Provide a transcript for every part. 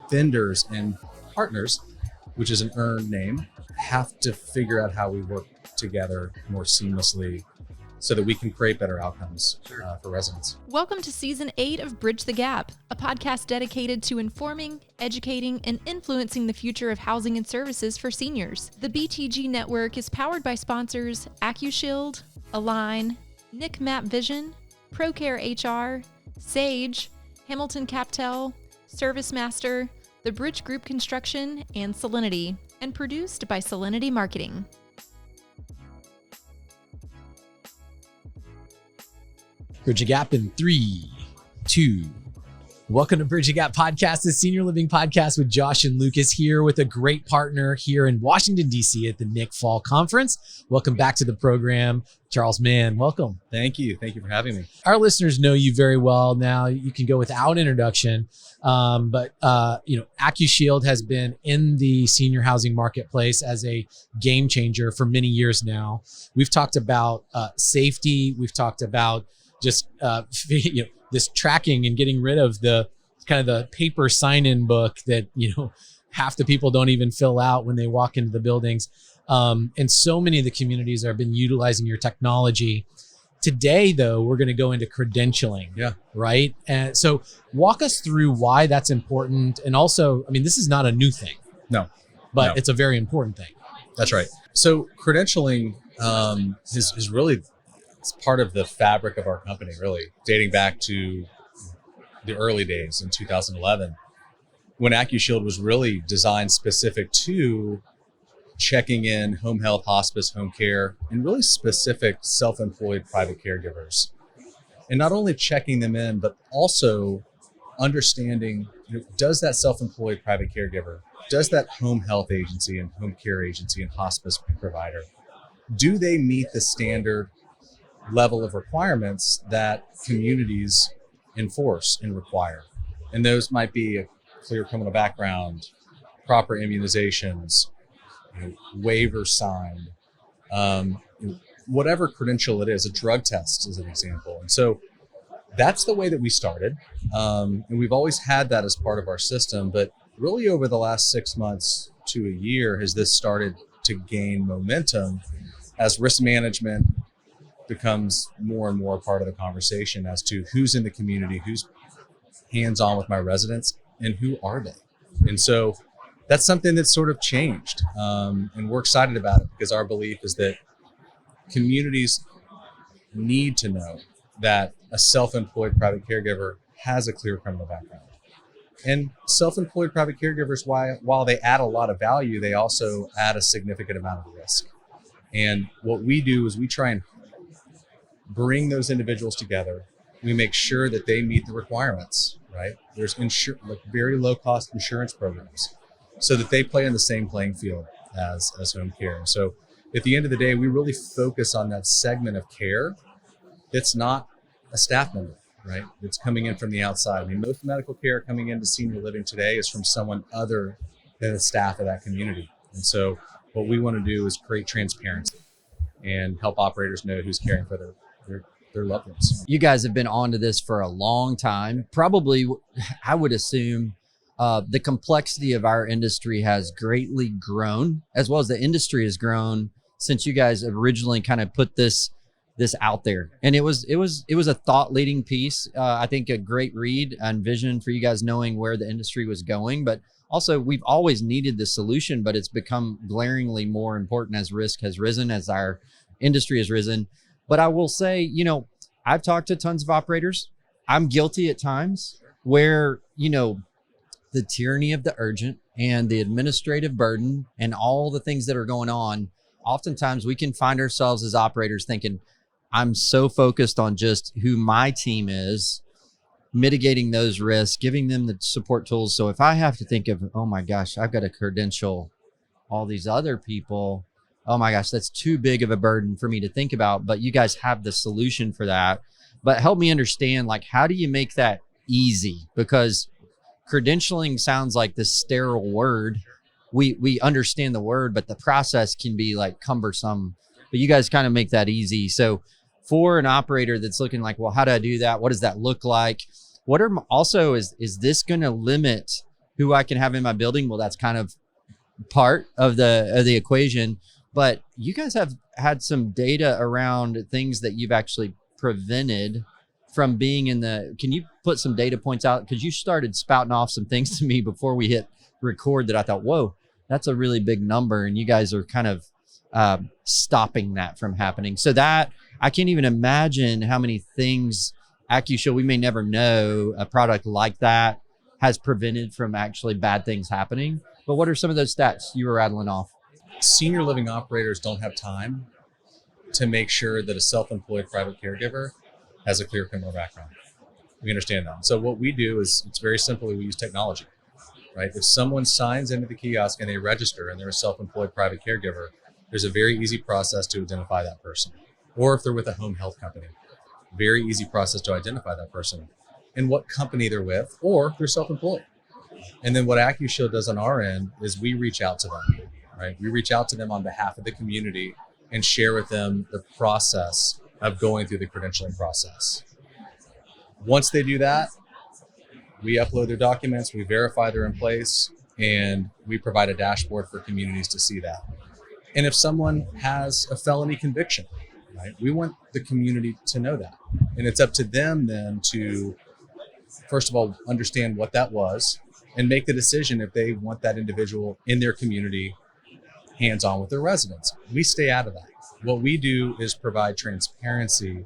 vendors and partners, which is an earned name, have to figure out how we work together more seamlessly so that we can create better outcomes for residents. Welcome to Season 8 of Bridge the Gap, a podcast dedicated to informing, educating, and influencing the future of housing and services for seniors. The BTG network is powered by sponsors Accushield, Align, NIC Map Vision, ProCare HR, Sage, Hamilton Captel, ServiceMaster, The Bridge Group Construction, and Solinity, and produced by Solinity Marketing. Bridge the Gap in 3, 2. Welcome to Bridge the Gap Podcast, the senior living podcast with Josh and Lucas, here with a great partner here in Washington, D.C. at the NIC Fall Conference. Welcome back to the program, Charles Mann. Welcome. Thank you. Thank you for having me. Our listeners know you very well now. You can go without introduction. But Accushield has been in the senior housing marketplace as a game changer for many years now. We've talked about safety. We've talked about just this tracking and getting rid of the kind of the paper sign-in book that half the people don't even fill out when they walk into the buildings. And so many of the communities have been utilizing your technology. Today, though, we're going to go into credentialing. Yeah. Right. And so walk us through why that's important. And also, this is not a new thing. No. It's a very important thing. That's right. So credentialing is really, it's part of the fabric of our company, really, dating back to the early days in 2011, when Accushield was really designed specific to checking in home health, hospice, home care, and really specific self-employed private caregivers. And not only checking them in, but also understanding, does that self-employed private caregiver, does that home health agency and home care agency and hospice provider, do they meet the standard level of requirements that communities enforce and require? And those might be a clear criminal background, proper immunizations, waiver signed, whatever credential it is, a drug test as an example. And so that's the way that we started. And we've always had that as part of our system, but really over the last 6 months to a year has this started to gain momentum as risk management becomes more and more part of the conversation as to who's in the community, who's hands-on with my residents, and who are they. And so that's something that's sort of changed. And we're excited about it because our belief is that communities need to know that a self-employed private caregiver has a clear criminal background. And self-employed private caregivers, while they add a lot of value, they also add a significant amount of risk. And what we do is we try and bring those individuals together. We make sure that they meet the requirements, right? There's very low cost insurance programs so that they play in the same playing field as home care. So at the end of the day, we really focus on that segment of care. It's not a staff member, right? It's coming in from the outside. Most medical care coming into senior living today is from someone other than the staff of that community. And so what we want to do is create transparency and help operators know who's caring for their loved ones. You guys have been onto this for a long time. Probably, I would assume the complexity of our industry has greatly grown, as well as the industry has grown since you guys originally kind of put this out there. And it was a thought leading piece. I think a great read and vision for you guys knowing where the industry was going, but also we've always needed the solution, but it's become glaringly more important as risk has risen, as our industry has risen. But I will say, I've talked to tons of operators. I'm guilty at times where, the tyranny of the urgent and the administrative burden and all the things that are going on, oftentimes we can find ourselves as operators thinking, I'm so focused on just who my team is, mitigating those risks, giving them the support tools. So if I have to think of, oh my gosh, I've got to credential all these other people, oh my gosh, that's too big of a burden for me to think about. But you guys have the solution for that. But help me understand, how do you make that easy? Because credentialing sounds like this sterile word. We understand the word, but the process can be cumbersome. But you guys kind of make that easy. So for an operator that's looking well, how do I do that? What does that look like? What are also, is this going to limit who I can have in my building. Well, that's kind of part of the equation. But you guys have had some data around things that you've actually prevented from being in the, can you put some data points out? Because you started spouting off some things to me before we hit record that I thought, whoa, that's a really big number. And you guys are kind of stopping that from happening. So that, I can't even imagine how many things Accushield, we may never know a product like that has prevented from actually bad things happening. But what are some of those stats you were rattling off? Senior living operators don't have time to make sure that a self-employed private caregiver has a clear criminal background. We understand that. So what we do is, it's very simple. We use technology, right? If someone signs into the kiosk and they register and they're a self-employed private caregiver, there's a very easy process to identify that person. Or if they're with a home health company, very easy process to identify that person and what company they're with, or they're self-employed. And then what Accushield does on our end is we reach out to them, right? We reach out to them on behalf of the community and share with them the process of going through the credentialing process. Once they do that, we upload their documents, we verify they're in place, and we provide a dashboard for communities to see that. And if someone has a felony conviction, right, we want the community to know that. And it's up to them then to, first of all, understand what that was and make the decision if they want that individual in their community hands-on with their residents. We stay out of that. What we do is provide transparency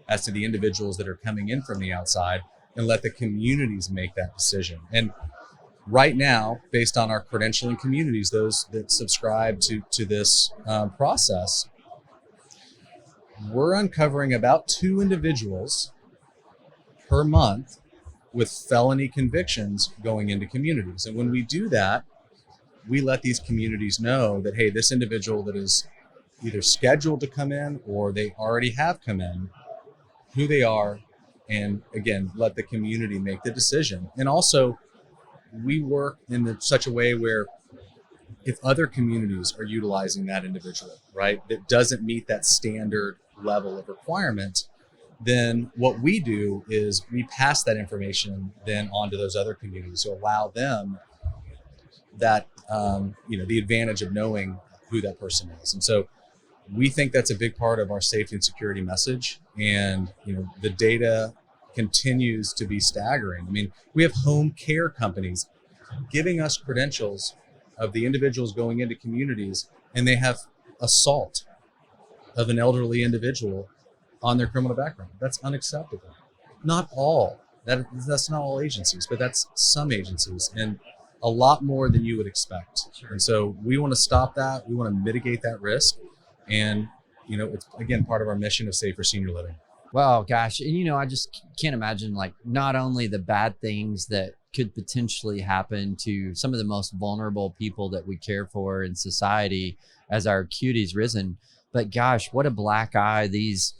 as to the individuals that are coming in from the outside and let the communities make that decision. And right now, based on our credentialing communities, those that subscribe to this process, we're uncovering about 2 individuals per month with felony convictions going into communities. And when we do that, we let these communities know that, hey, this individual that is either scheduled to come in or they already have come in, who they are, and again, let the community make the decision. And also, we work in such a way where if other communities are utilizing that individual, right, that doesn't meet that standard level of requirement, then what we do is we pass that information then on to those other communities to allow them that, the advantage of knowing who that person is. And so we think that's a big part of our safety and security message. And, the data continues to be staggering. I mean, we have home care companies giving us credentials of the individuals going into communities, and they have assault of an elderly individual on their criminal background. That's unacceptable. Not all. That's not all agencies, but that's some agencies, and a lot more than you would expect. And so we want to stop that. We want to mitigate that risk. And, it's, again, part of our mission of safer senior living. Wow, gosh. And, I just can't imagine, like, not only the bad things that could potentially happen to some of the most vulnerable people that we care for in society as our acuity's risen, but gosh, what a black eye these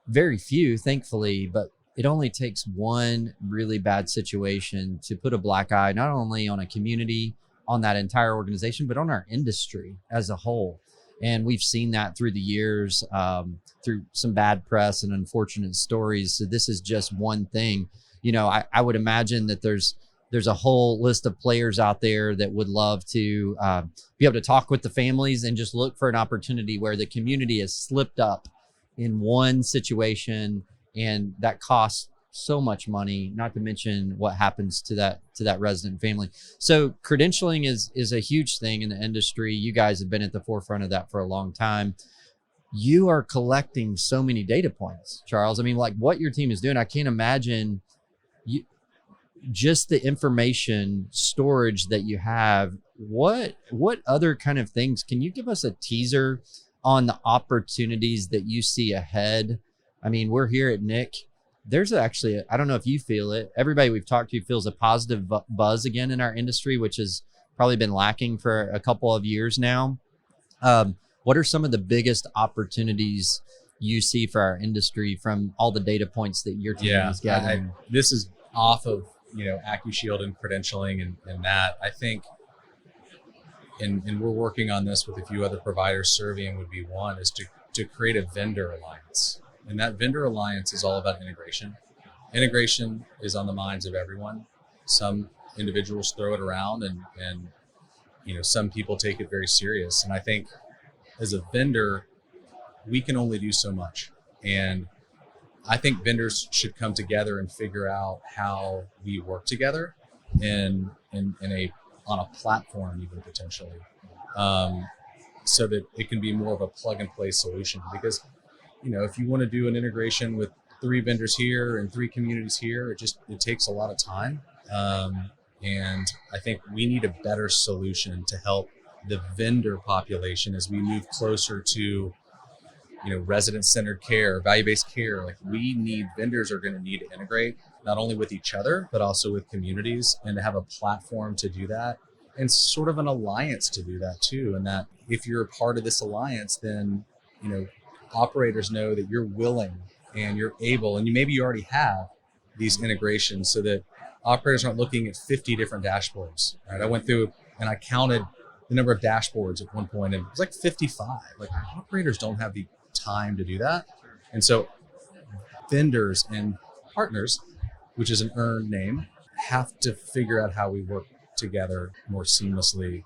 very few, thankfully, but it only takes one really bad situation to put a black eye, not only on a community, on that entire organization, but on our industry as a whole. And we've seen that through the years, through some bad press and unfortunate stories. So this is just one thing. I would imagine that there's a whole list of players out there that would love to be able to talk with the families and just look for an opportunity where the community has slipped up in one situation, and that costs so much money, not to mention what happens to that resident family. So credentialing is a huge thing in the industry. You guys have been at the forefront of that for a long time. You are collecting so many data points, Charles. I mean, like what your team is doing, I can't imagine just the information storage that you have. What other kind of things, can you give us a teaser on the opportunities that you see ahead? I mean, we're here at NIC. There's actually, I don't know if you feel it, everybody we've talked to feels a positive buzz again in our industry, which has probably been lacking for a couple of years now. What are some of the biggest opportunities you see for our industry from all the data points that your team is gathering? This is off of, Accushield and credentialing and that. I think, and we're working on this with a few other providers, Servian would be one, is to create a vendor alliance. And that vendor alliance is all about integration. Integration is on the minds of everyone. Some individuals throw it around, and some people take it very serious. And I think as a vendor, we can only do so much. And I think vendors should come together and figure out how we work together on a platform, even potentially, so that it can be more of a plug and play solution. Because, if you want to do an integration with 3 vendors here and 3 communities here, it takes a lot of time. And I think we need a better solution to help the vendor population as we move closer to resident-centered care, value-based care. Like, vendors are going to need to integrate not only with each other, but also with communities, and to have a platform to do that, and sort of an alliance to do that too. And that if you're a part of this alliance, then, operators know that you're willing and you're able, and maybe you already have these integrations, so that operators aren't looking at 50 different dashboards. Right? I went through and I counted the number of dashboards at one point, and it was like 55. Like, operators don't have the time to do that. And so vendors and partners, which is an earned name, have to figure out how we work together more seamlessly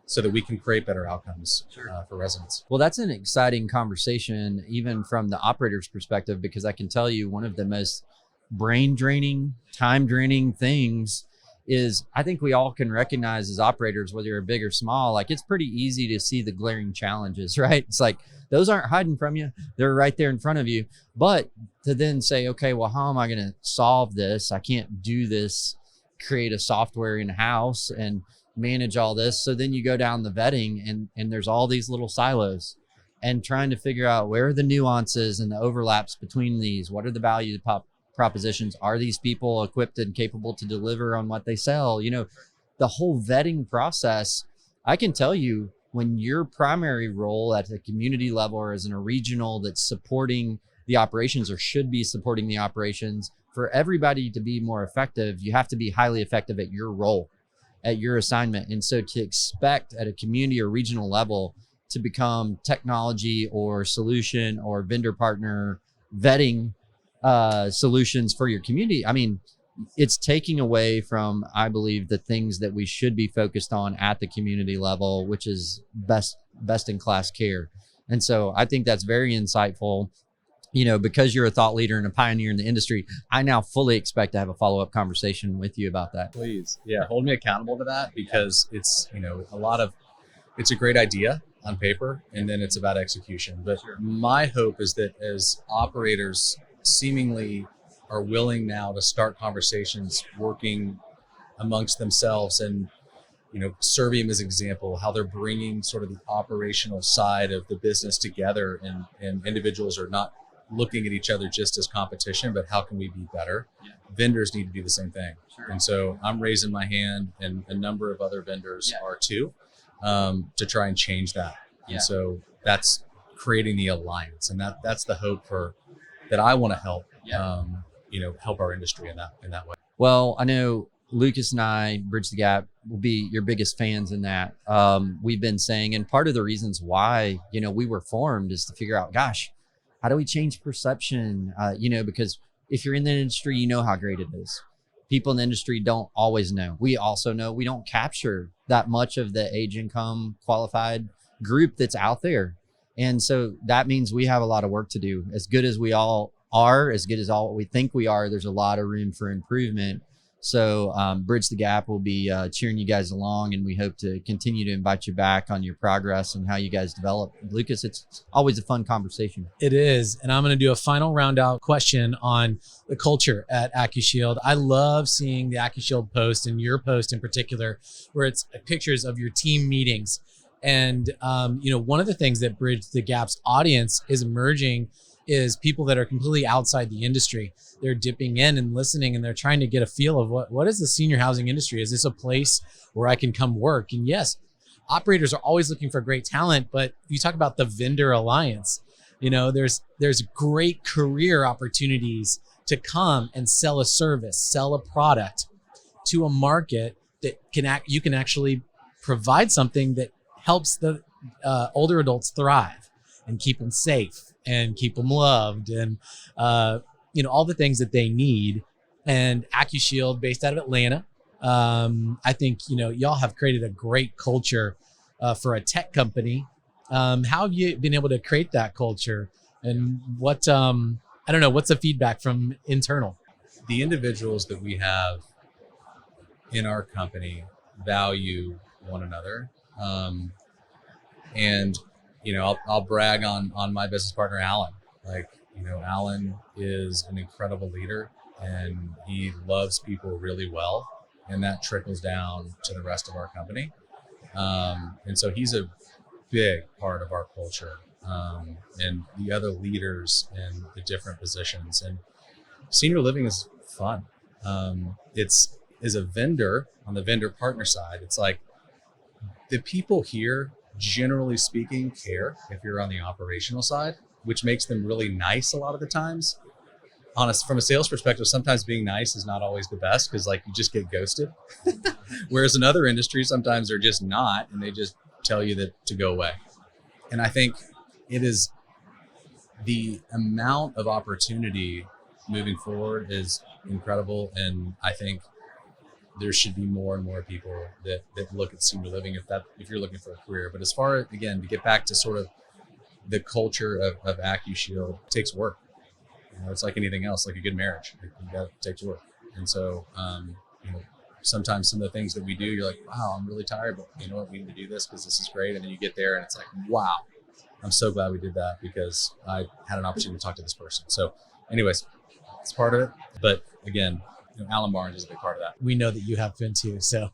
so that we can create better outcomes for residents. Well, that's an exciting conversation, even from the operator's perspective, because I can tell you one of the most brain draining, time draining things is, I think we all can recognize as operators, whether you're big or small, like, it's pretty easy to see the glaring challenges, right? It's like, those aren't hiding from you. They're right there in front of you. But to then say, okay, well, how am I going to solve this? I can't do this, create a software in-house and manage all this. So then you go down the vetting, and there's all these little silos, and trying to figure out where are the nuances and the overlaps between these. What are the value propositions? Are these people equipped and capable to deliver on what they sell? The whole vetting process, I can tell you, when your primary role at the community level or as in a regional that's supporting the operations, or should be supporting the operations, for everybody to be more effective, you have to be highly effective at your role, at your assignment. And so to expect at a community or regional level to become technology or solution or vendor partner vetting solutions for your community, I mean, it's taking away from, I believe, the things that we should be focused on at the community level, which is best in class care. And so I think that's very insightful. Because you're a thought leader and a pioneer in the industry, I now fully expect to have a follow-up conversation with you about that. Please. Yeah. Hold me accountable to that, because it's, it's a great idea on paper, and then it's about execution. But my hope is that as operators seemingly are willing now to start conversations working amongst themselves, and Servium as an example, how they're bringing sort of the operational side of the business together, and individuals are not looking at each other just as competition, but how can we be better? Vendors need to do the same thing. And so I'm raising my hand, and a number of other vendors are too, to try and change that. And so that's creating the alliance, and that's the hope that I want to help help our industry in that way. Well, I know Lucas and I, Bridge the Gap, will be your biggest fans in that. We've been saying, and part of the reasons why, we were formed is to figure out, gosh, how do we change perception? Because if you're in the industry, you know how great it is. People in the industry don't always know. We also know we don't capture that much of the age income qualified group that's out there. And so that means we have a lot of work to do. As good as we all are, as good as all we think we are, there's a lot of room for improvement. So Bridge the Gap will be cheering you guys along, and we hope to continue to invite you back on your progress and how you guys develop. Lucas, it's always a fun conversation. It is. And I'm going to do a final round out question on the culture at Accushield. I love seeing the Accushield post, and your post in particular, where it's pictures of your team meetings. And, one of the things that Bridge the Gap's audience is emerging is people that are completely outside the industry. They're dipping in and listening, and they're trying to get a feel of what is the senior housing industry? Is this a place where I can come work? And yes, operators are always looking for great talent, but you talk about the vendor alliance, there's great career opportunities to come and sell a service, sell a product to a market that you can actually provide something that helps the older adults thrive and keep them safe and keep them loved, and all the things that they need. And Accushield, based out of Atlanta, I think, y'all have created a great culture for a tech company. How have you been able to create that culture? And what's the feedback from internal? The individuals that we have in our company value one another. And, I'll brag on my business partner, Alan. Alan is an incredible leader and he loves people really well. And that trickles down to the rest of our company. And so he's a big part of our culture, and the other leaders in the different positions. And senior living is fun. It's as a vendor, on the vendor partner side, it's like the people here, generally speaking, care if you're on the operational side, which makes them really nice a lot of the times. From a sales perspective, sometimes being nice is not always the best because you just get ghosted. Whereas in other industries, sometimes they're just not, and they just tell you that to go away. And I think it is the amount of opportunity moving forward is incredible. And I think there should be more and more people that look at senior living if you're looking for a career. But as far as, again, to get back to sort of the culture of Accushield, it takes work. It's like anything else, like a good marriage. It takes work. And so, sometimes some of the things that we do, you're like, wow, I'm really tired, but you know what, we need to do this because this is great. And then you get there and it's like, wow, I'm so glad we did that because I had an opportunity to talk to this person. So anyways, it's part of it. But again, Alan Barnes is a big part of that. We know that you have been too. So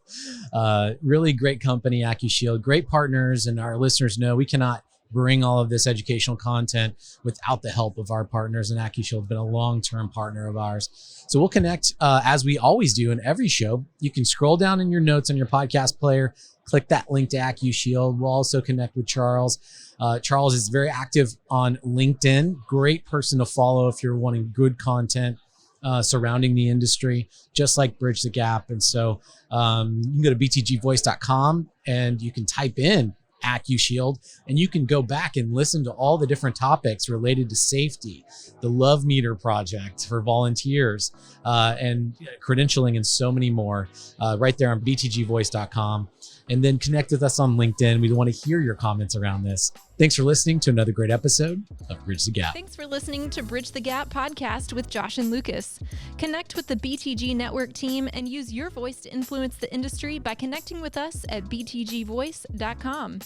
really great company, Accushield, great partners. And our listeners know we cannot bring all of this educational content without the help of our partners. And Accushield has been a long-term partner of ours. So we'll connect as we always do in every show. You can scroll down in your notes on your podcast player, click that link to Accushield. We'll also connect with Charles. Charles is very active on LinkedIn. Great person to follow if you're wanting good content surrounding the industry, just like Bridge the Gap. And so you can go to btgvoice.com and you can type in Accushield, and you can go back and listen to all the different topics related to safety, the Love Meter project for volunteers, and credentialing, and so many more right there on btgvoice.com. And then connect with us on LinkedIn. We want to hear your comments around this. Thanks for listening to another great episode of Bridge the Gap. Thanks for listening to Bridge the Gap podcast with Josh and Lucas. Connect with the BTG Network team and use your voice to influence the industry by connecting with us at btgvoice.com.